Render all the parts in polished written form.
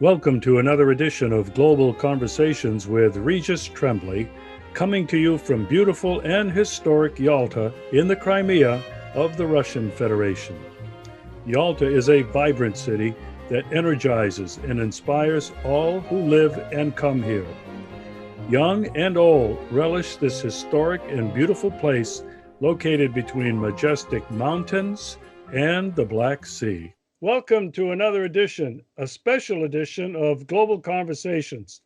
Welcome to another edition of Global Conversations with Regis Tremblay, coming to you from beautiful and historic Yalta in the Crimea of the Russian Federation. Yalta is a vibrant city that energizes and inspires all who live and come here. Young and old relish this historic and beautiful place located between majestic mountains and the Black Sea. Welcome to another edition, a special edition of Global Conversations.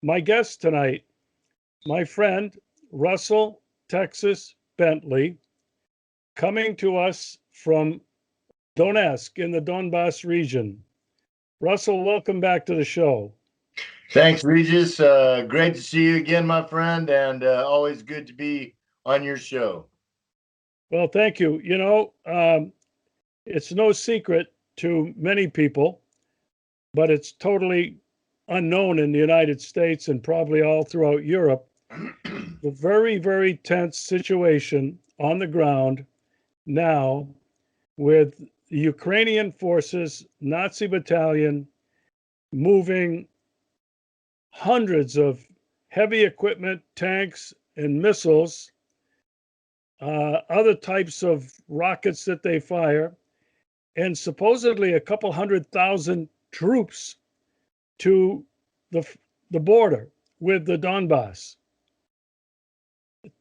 My guest tonight, my friend Russell, Texas Bentley, coming to us from Donetsk in the Donbass region. Russell, welcome back to the show. Thanks, Regis. Great to see you again, my friend, and always good to be on your show. Well, thank you. It's no secret to many people, but it's totally unknown in the United States and probably all throughout Europe. The very, very tense situation on the ground now with the Ukrainian forces, Nazi battalion, moving hundreds of heavy equipment, tanks, and missiles, other types of rockets that they fire, and supposedly a couple 100,000 troops to the border with the Donbass.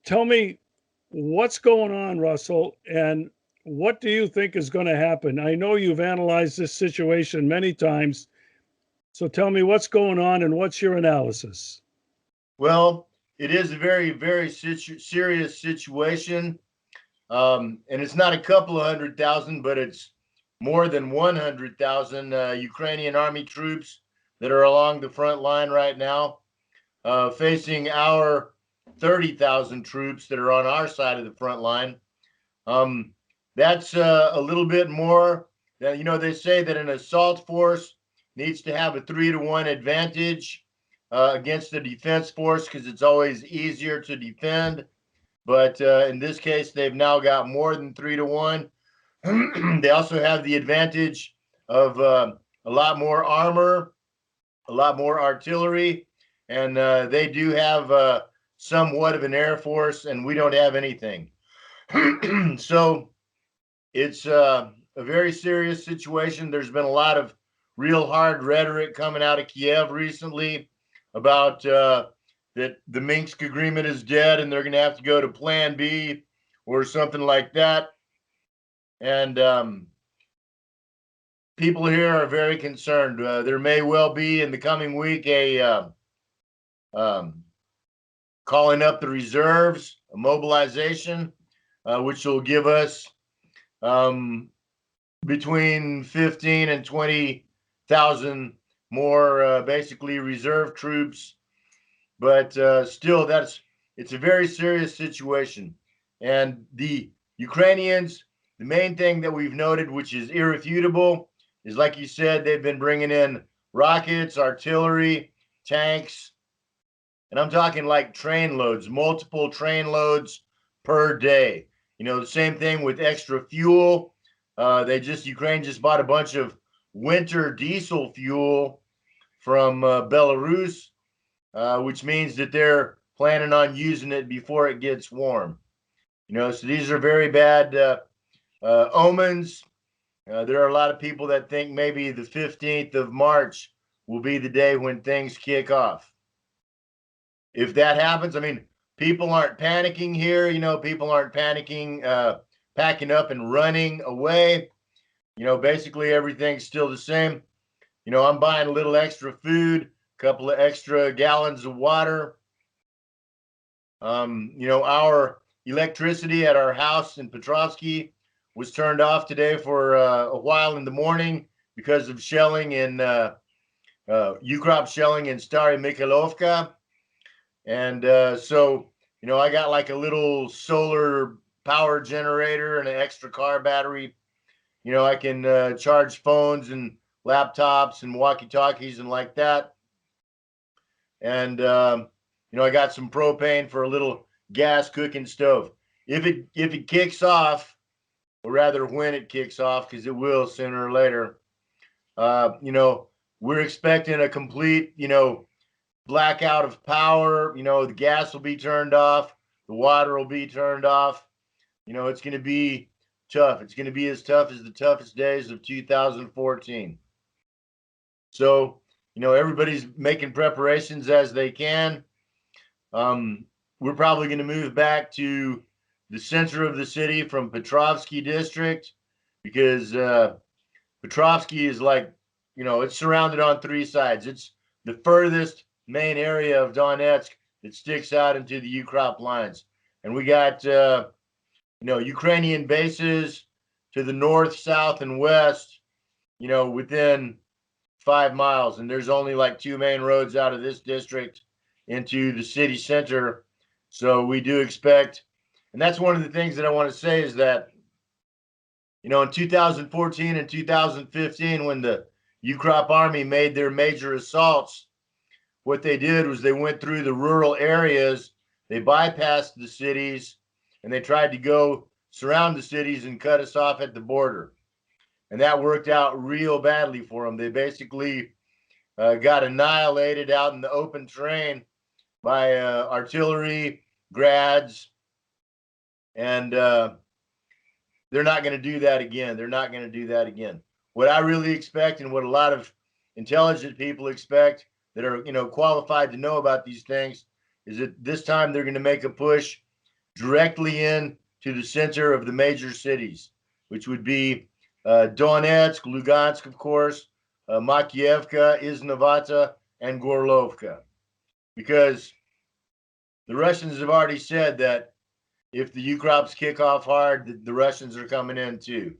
Tell me what's going on, Russell, and what do you think is going to happen? I know you've analyzed this situation many times, so tell me what's going on and what's your analysis? Well, it is a very, very serious situation, and it's not a couple of 100,000, but it's more than 100,000 Ukrainian army troops that are along the front line right now, facing our 30,000 troops that are on our side of the front line. That's a little bit more. They say that an assault force needs to have a 3-to-1 advantage against the defense force because it's always easier to defend. But in this case, they've now got more than 3-to-1. They also have the advantage of a lot more armor, a lot more artillery, and they do have somewhat of an air force, and we don't have anything. So it's a very serious situation. There's been a lot of real hard rhetoric coming out of Kiev recently about that the Minsk agreement is dead and they're going to have to go to Plan B or something like that. And people here are very concerned. There may well be in the coming week a calling up the reserves, a mobilization, which will give us between 15 and 20,000 more basically reserve troops. But still, it's a very serious situation. And the Ukrainians, the main thing that we've noted, which is irrefutable, is like you said, they've been bringing in rockets, artillery, tanks, and I'm talking like train loads, multiple train loads per day. The same thing with extra fuel. Ukraine just bought a bunch of winter diesel fuel from Belarus, which means that they're planning on using it before it gets warm. So these are very bad omens. There are a lot of people that think maybe the 15th of March will be the day when things kick off. If that happens, people aren't panicking here. People aren't panicking, packing up and running away. Basically everything's still the same. I'm buying a little extra food, a couple of extra gallons of water. Our electricity at our house in Petrovsky was turned off today for a while in the morning because of shelling in Ukrop shelling in Stary Mikhailovka. And so I got like a little solar power generator and an extra car battery. I can charge phones and laptops and walkie-talkies and like that. And I got some propane for a little gas cooking stove. If it kicks off, or rather when it kicks off, because it will sooner or later, we're expecting a complete, blackout of power. The gas will be turned off, the water will be turned off. It's going to be tough. It's going to be as tough as the toughest days of 2014. So, everybody's making preparations as they can. We're probably going to move back to the center of the city from Petrovsky district, because Petrovsky is like, it's surrounded on three sides. It's the furthest main area of Donetsk that sticks out into the Ukrop lines. And we got, Ukrainian bases to the north, south, and west, within 5 miles. And there's only like two main roads out of this district into the city center. So we do expect, and that's one of the things that I want to say is that, in 2014 and 2015, when the Ukrop army made their major assaults, what they did was they went through the rural areas, they bypassed the cities, and they tried to go surround the cities and cut us off at the border. And that worked out real badly for them. They basically got annihilated out in the open terrain by artillery, grads, and they're not going to do that again. They're not going to do that again. What I really expect, and what a lot of intelligent people expect that are, qualified to know about these things, is that this time they're going to make a push directly in to the center of the major cities, which would be Donetsk, Lugansk, of course, Makiivka, Iznovata, and Gorlovka. Because the Russians have already said that if the Ukrops kick off hard, the Russians are coming in too.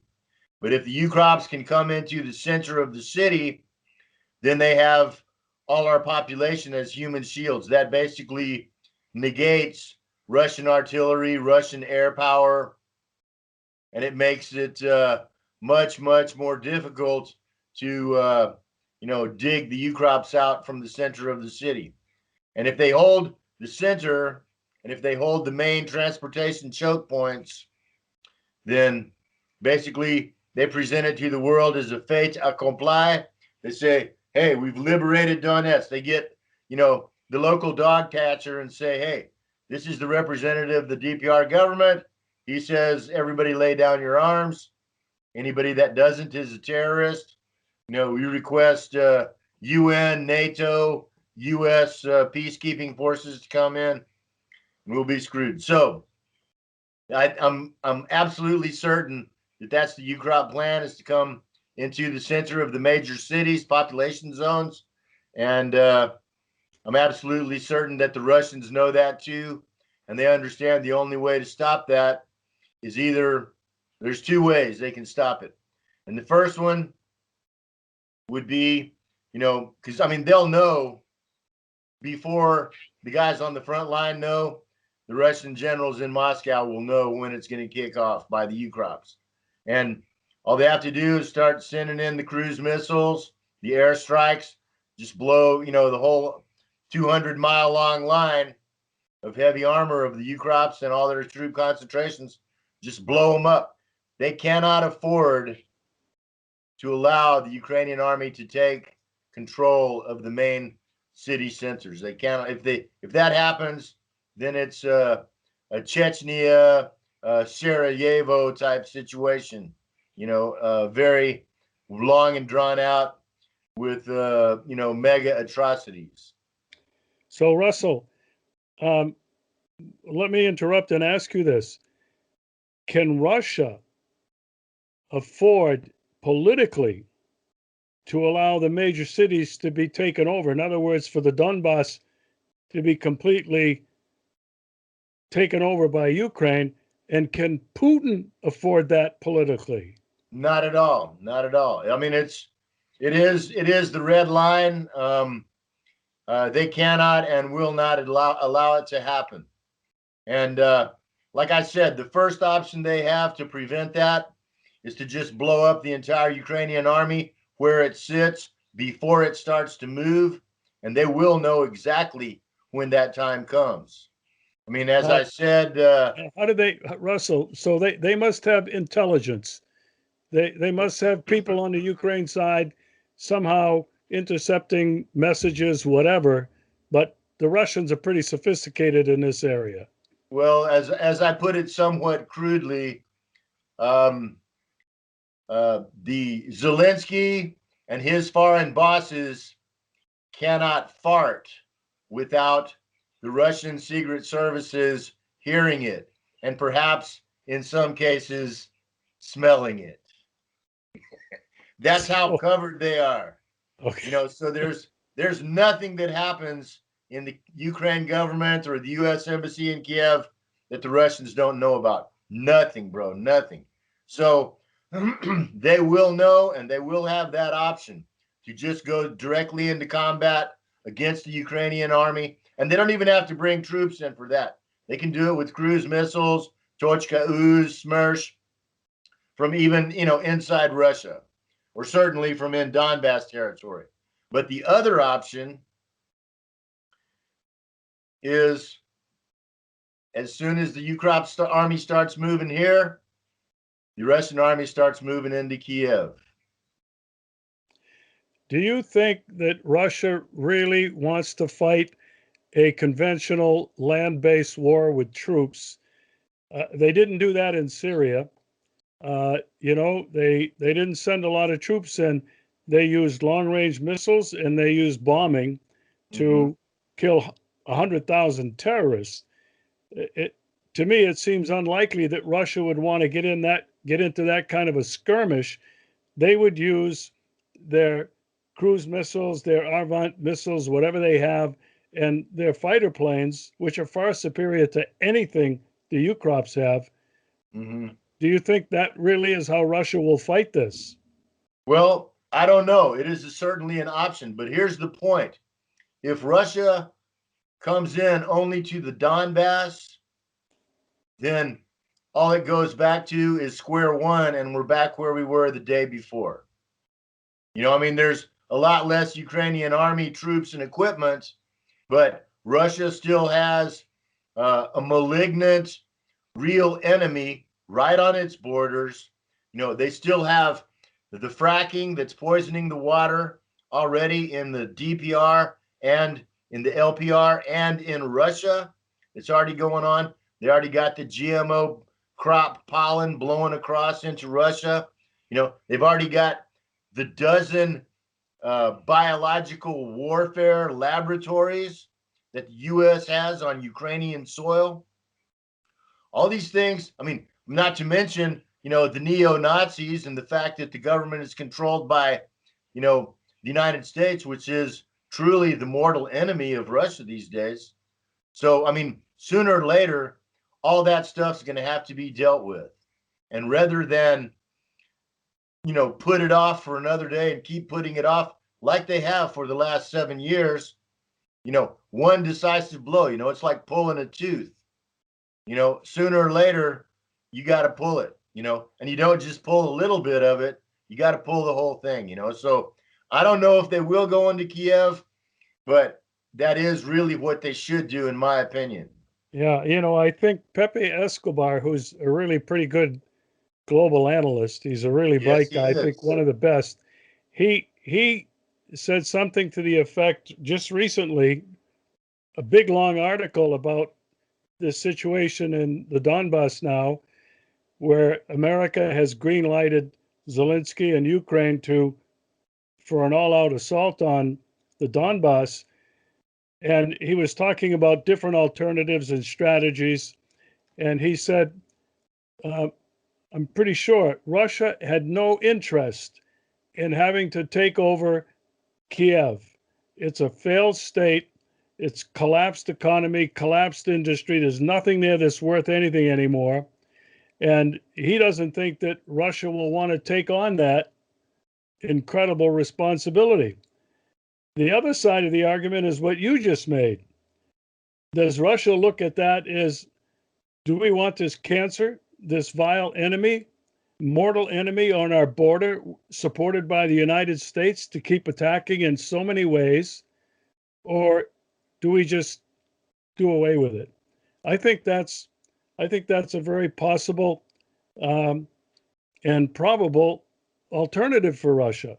But if the Ukrops can come into the center of the city, then they have all our population as human shields. That basically negates Russian artillery, Russian air power, and it makes it much, much more difficult to, dig the Ukrops out from the center of the city. And if they hold the center, and if they hold the main transportation choke points, then basically they present it to the world as a fait accompli. They say, hey, we've liberated Donetsk. They get, the local dog catcher and say, hey, this is the representative of the DPR government. He says, everybody lay down your arms. Anybody that doesn't is a terrorist. We request UN, NATO, U.S. Peacekeeping forces to come in. We'll be screwed. So I'm absolutely certain that that's the Ukrop plan, is to come into the center of the major cities, population zones. And I'm absolutely certain that the Russians know that too. And they understand the only way to stop that is either, there's two ways they can stop it. And the first one would be, because they'll know before the guys on the front line know. The Russian generals in Moscow will know when it's going to kick off by the Ukrops. And all they have to do is start sending in the cruise missiles, the airstrikes, just blow, the whole 200-mile long line of heavy armor of the Ukrops and all their troop concentrations, just blow them up. They cannot afford to allow the Ukrainian army to take control of the main city centers. They cannot. If that happens, then it's a Chechnya, Sarajevo type situation, very long and drawn out with, mega atrocities. So, Russell, let me interrupt and ask you this. Can Russia afford politically to allow the major cities to be taken over? In other words, for the Donbass to be completely taken over by Ukraine, and can Putin afford that politically? Not at all. Not at all. It is the red line. They cannot and will not allow it to happen. And like I said, the first option they have to prevent that is to just blow up the entire Ukrainian army where it sits before it starts to move, and they will know exactly when that time comes. As I said, how do they, Russell? So they must have intelligence. They must have people on the Ukraine side somehow intercepting messages, whatever, but the Russians are pretty sophisticated in this area. Well, as I put it somewhat crudely, the Zelensky and his foreign bosses cannot fart without the Russian secret services hearing it, and perhaps in some cases smelling it. That's how covered they are. Okay. So there's nothing that happens in the Ukraine government or the U.S. embassy in Kiev that the Russians don't know about. Nothing, bro, nothing. So they will know, and they will have that option to just go directly into combat against the Ukrainian army. And they don't even have to bring troops in for that. They can do it with cruise missiles, Tochka Uz, Smersh, from even, inside Russia, or certainly from in Donbass territory. But the other option is, as soon as the Ukraine army starts moving here, the Russian army starts moving into Kiev. Do you think that Russia really wants to fight a conventional land-based war with troops? They didn't do that in Syria. They didn't send a lot of troops in. They used long-range missiles and they used bombing to kill 100,000 terrorists. To me, it seems unlikely that Russia would want to get into that kind of a skirmish. They would use their cruise missiles, their Avant missiles, whatever they have, and their fighter planes, which are far superior to anything the Ukrops have. Do you think that really is how Russia will fight this? Well, I don't know. It is certainly an option, but here's the point. If Russia comes in only to the Donbass, then all it goes back to is square one, and we're back where we were the day before. There's a lot less Ukrainian army troops and equipment, but Russia still has a malignant, real enemy right on its borders. They still have the fracking that's poisoning the water already in the DPR and in the LPR and in Russia. It's already going on. They already got the GMO crop pollen blowing across into Russia. They've already got the dozen biological warfare laboratories that the U.S. has on Ukrainian soil. All these things, not to mention, the neo-Nazis and the fact that the government is controlled by, the United States, which is truly the mortal enemy of Russia these days. So, sooner or later, all that stuff's going to have to be dealt with. And rather than, put it off for another day and keep putting it off like they have for the last 7 years, one decisive blow, it's like pulling a tooth. Sooner or later, you got to pull it, and you don't just pull a little bit of it, you got to pull the whole thing, So I don't know if they will go into Kiev, but that is really what they should do, in my opinion. Yeah, I think Pepe Escobar, who's a really pretty good global analyst, he's a really bright guy, I think one of the best. He said something to the effect just recently, a big long article about this situation in the Donbass now, where America has green-lighted Zelensky and Ukraine for an all-out assault on the Donbass. And he was talking about different alternatives and strategies. And he said, I'm pretty sure Russia had no interest in having to take over Kiev. It's a failed state. It's collapsed economy, collapsed industry. There's nothing there that's worth anything anymore. And he doesn't think that Russia will want to take on that incredible responsibility. The other side of the argument is what you just made. Does Russia look at that as, do we want this cancer, this vile enemy, mortal enemy on our border, supported by the United States to keep attacking in so many ways? Or do we just do away with it? I think that's a very possible and probable alternative for Russia.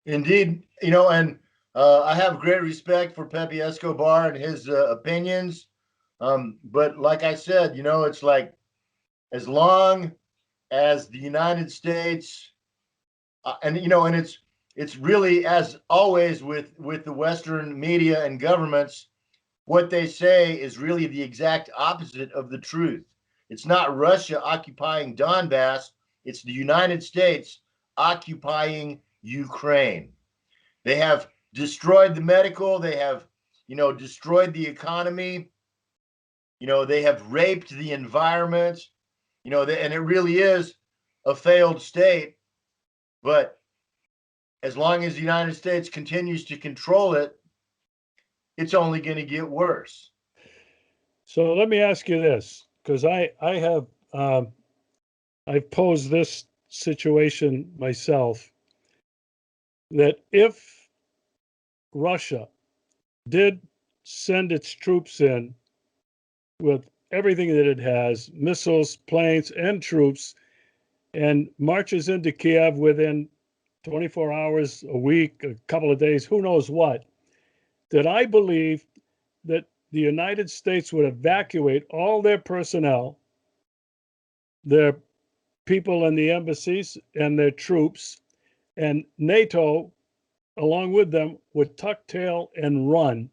Indeed, and I have great respect for Pepe Escobar and his opinions. But like I said, it's like as long as the United States, and it's really, as always with the Western media and governments, what they say is really the exact opposite of the truth. It's not Russia occupying Donbass, it's the United States occupying Ukraine. They have destroyed the medical, they have, destroyed the economy, they have raped the environment, and it really is a failed state. But as long as the United States continues to control it, it's only going to get worse. So let me ask you this, because I have I've posed this situation myself, that if Russia did send its troops in with everything that it has, missiles, planes, and troops, and marches into Kiev within 24 hours, a week, a couple of days, who knows what, that I believe that the United States would evacuate all their personnel, their people in the embassies, and their troops, and NATO, along with them, would tuck tail and run.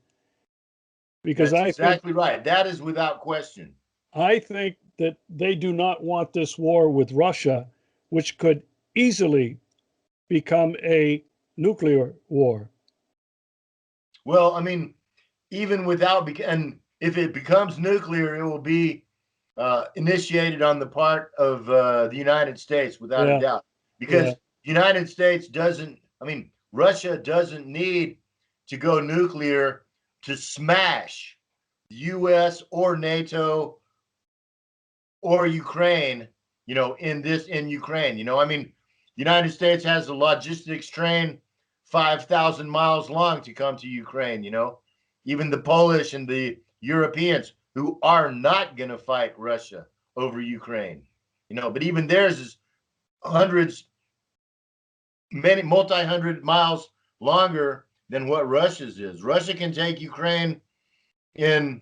Because That's exactly right. That is without question. I think that they do not want this war with Russia, which could easily become a nuclear war. Well, I mean, even without, and if it becomes nuclear, it will be initiated on the part of the United States, without a doubt, because the United States doesn't, I mean, Russia doesn't need to go nuclear to smash the US or NATO or Ukraine, in Ukraine. I mean, the United States has a logistics train 5,000 miles long to come to Ukraine. Even the Polish and the Europeans, who are not going to fight Russia over Ukraine, but even theirs is hundreds, many multi-hundred miles longer than what Russia's is. Russia can take Ukraine in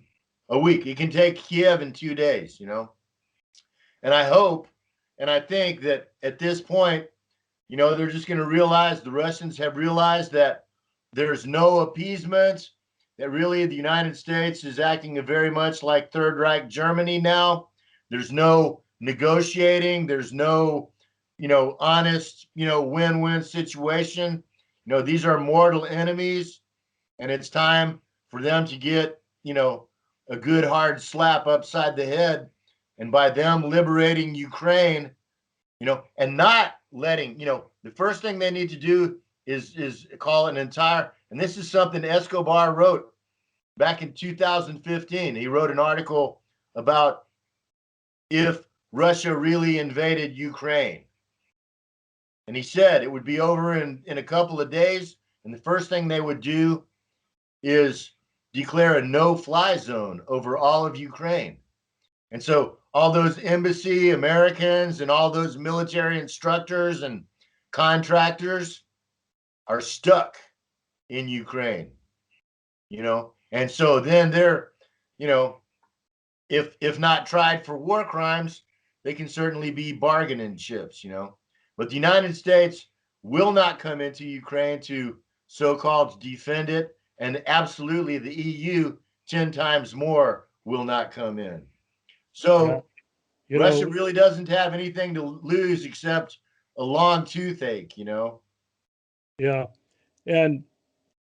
a week. It can take Kiev in 2 days. And I hope and I think that at this point, they're just going to realize, the Russians have realized, that there's no appeasement, that really the United States is acting very much like Third Reich Germany now. There's no negotiating. There's no, honest, win-win situation. These are mortal enemies, and it's time for them to get, a good hard slap upside the head. And by them liberating Ukraine, and not letting, the first thing they need to do is call an entire, and this is something Escobar wrote back in 2015. He wrote an article about if Russia really invaded Ukraine. And he said it would be over in a couple of days. And the first thing they would do is declare a no-fly zone over all of Ukraine. And so all those embassy Americans and all those military instructors and contractors are stuck in Ukraine, and so then they're, if not tried for war crimes, they can certainly be bargaining chips, But the United States will not come into Ukraine to so-called defend it, and absolutely the EU 10 times more will not come in. So Russia really doesn't have anything to lose except a long toothache, Yeah. And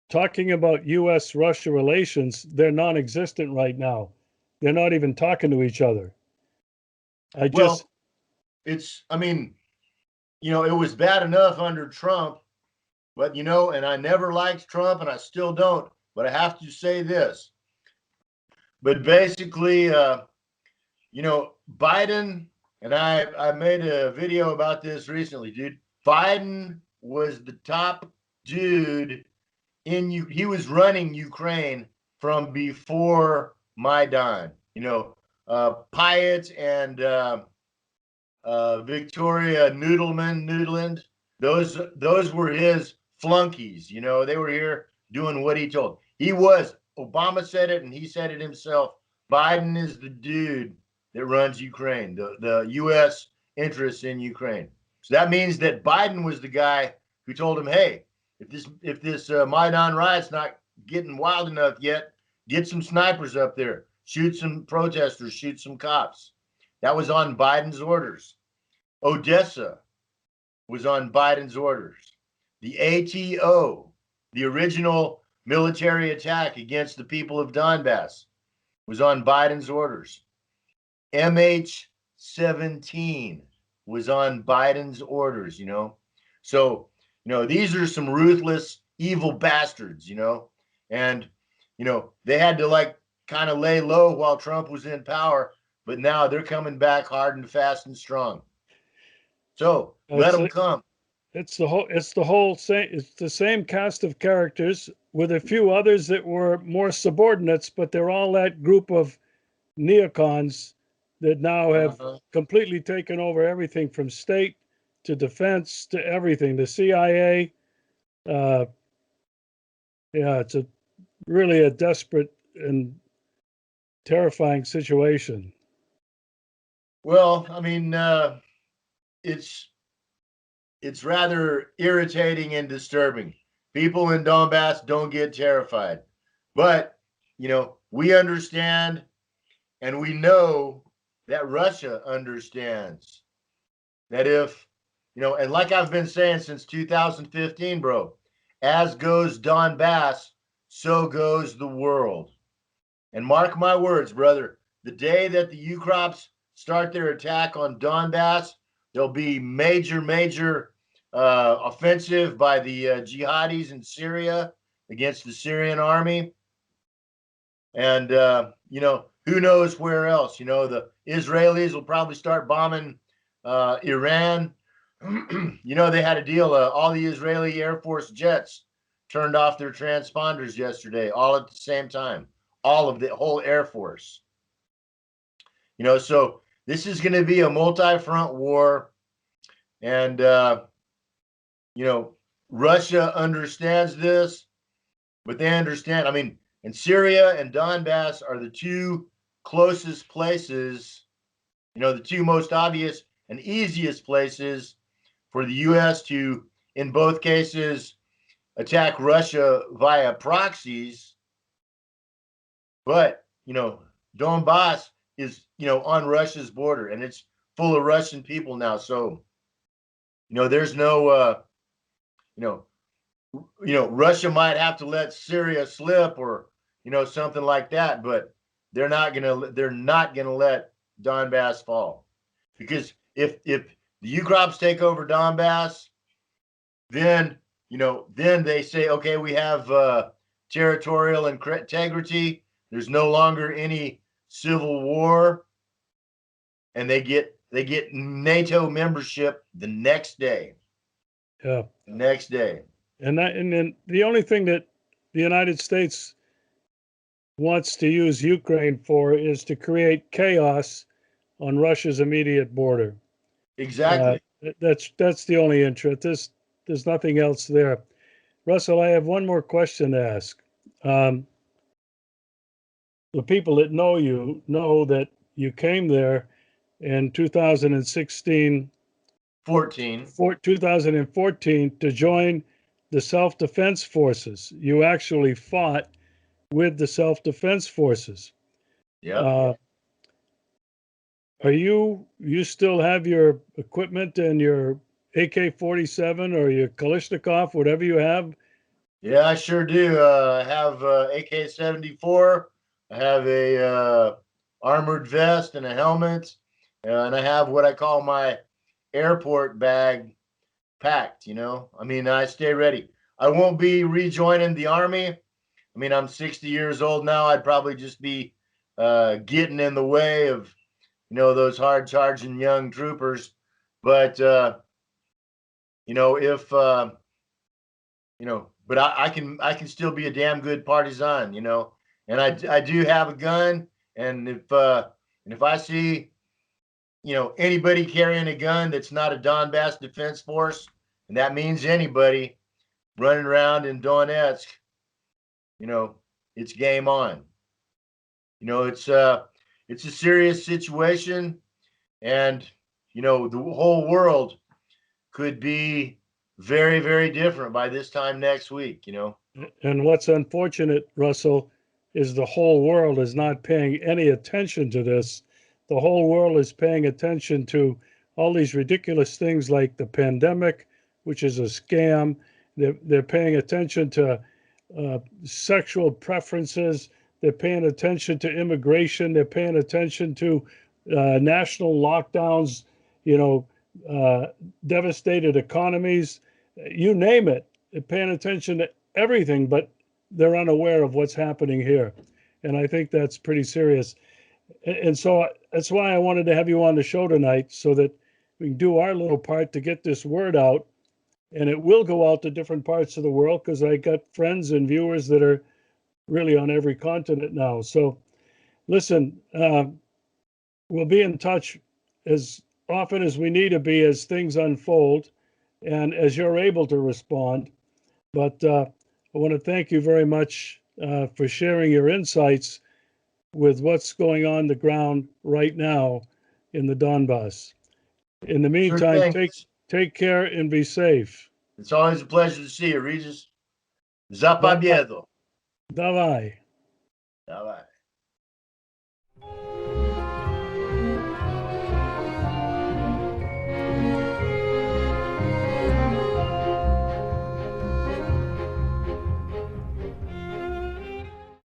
talking about US-Russia relations, they're non-existent right now. They're not even talking to each other. It was bad enough under Trump, but, and I never liked Trump, and I still don't, but I have to say this. But basically, Biden, and I made a video about this recently, dude. Biden was the top dude he was running Ukraine from before Maidan. Pyatt and Victoria Noodland, those were his flunkies. You know, they were here doing what he told. Obama said it, and he said it himself. Biden is the dude that runs Ukraine, the U.S. interests in Ukraine. So that means that Biden was the guy who told him, hey, if this Maidan riot's not getting wild enough yet, get some snipers up there, shoot some protesters, shoot some cops. That was on Biden's orders. Odessa was on Biden's orders. The ATO, the original military attack against the people of Donbass, was on Biden's orders. MH17 was on Biden's orders, you know. So, you know, these are some ruthless, evil bastards, you know. And, you know, they had to like kind of lay low while Trump was in power, but now they're coming back hard and fast and strong. So let them come. It's the same cast of characters with a few others that were more subordinates, but they're all that group of neocons that now have completely taken over everything from state to defense to everything. The CIA, yeah, it's really a desperate and terrifying situation. Well, I mean, it's rather irritating and disturbing. People in Donbass don't get terrified, but you know, we understand, and we know that Russia understands that if, you know, and like I've been saying since 2015, bro, as goes Donbass, so goes the world. And mark my words, brother, the day that the Ukrops start their attack on Donbass, there'll be major offensive by the jihadis in Syria against the Syrian army. And, you know, who knows where else? You know, the Israelis will probably start bombing Iran. You know, they had a deal. All the Israeli Air Force jets turned off their transponders yesterday, all at the same time. All of the whole Air Force. You know, so this is going to be a multi-front war. And, you know, Russia understands this, but they understand, I mean, and Syria and Donbass are the two closest places, you know, the two most obvious and easiest places for the U.S. to, in both cases, attack Russia via proxies. But, you know, Donbass is, you know, on Russia's border, and it's full of Russian people now. So, you know, there's no, Russia might have to let Syria slip or, you know, something like that, but they're not gonna let Donbass fall, because if the Ukrops take over Donbass, then, you know, then they say, okay, we have territorial integrity. There's no longer any civil war, and they get NATO membership the next day. Yeah. Next day. And then the only thing that the United States wants to use Ukraine for is to create chaos on Russia's immediate border. Exactly. That's the only interest. There's nothing else there. Russell, I have one more question to ask. The people that know you know that you came there in 2014 to join the self-defense forces. You actually fought with the self-defense forces. Yeah. You still have your equipment and your AK-47 or your Kalashnikov, whatever you have? Yeah, I sure do. I have AK-74. I have a armored vest and a helmet, and I have what I call my airport bag packed. You know, I mean, I stay ready. I won't be rejoining the army. I mean, I'm 60 years old now. I'd probably just be getting in the way of, you know, those hard charging young troopers. But you know, if you know, but I can still be a damn good partisan, you know, and I do have a gun, and if I see, you know, anybody carrying a gun that's not a Donbass Defense Force, and that means anybody, running around in Donetsk, it's game on. It's a serious situation, and the whole world could be very, very different by this time next week. And what's unfortunate, Russell, is the whole world is not paying any attention to this. The whole world is paying attention to all these ridiculous things like the pandemic, which is a scam. They're paying attention to sexual preferences. They're paying attention to immigration. They're paying attention to national lockdowns, devastated economies. You name it. They're paying attention to everything, but they're unaware of what's happening here. And I think that's pretty serious. And so that's why I wanted to have you on the show tonight, so that we can do our little part to get this word out. And it will go out to different parts of the world, because I got friends and viewers that are really on every continent now. So listen, we'll be in touch as often as we need to be as things unfold and as you're able to respond. But I want to thank you very much for sharing your insights with what's going on the ground right now in the Donbass. In the meantime, take care and be safe. It's always a pleasure to see you, Regis. Za pobiedo. Давай. Давай.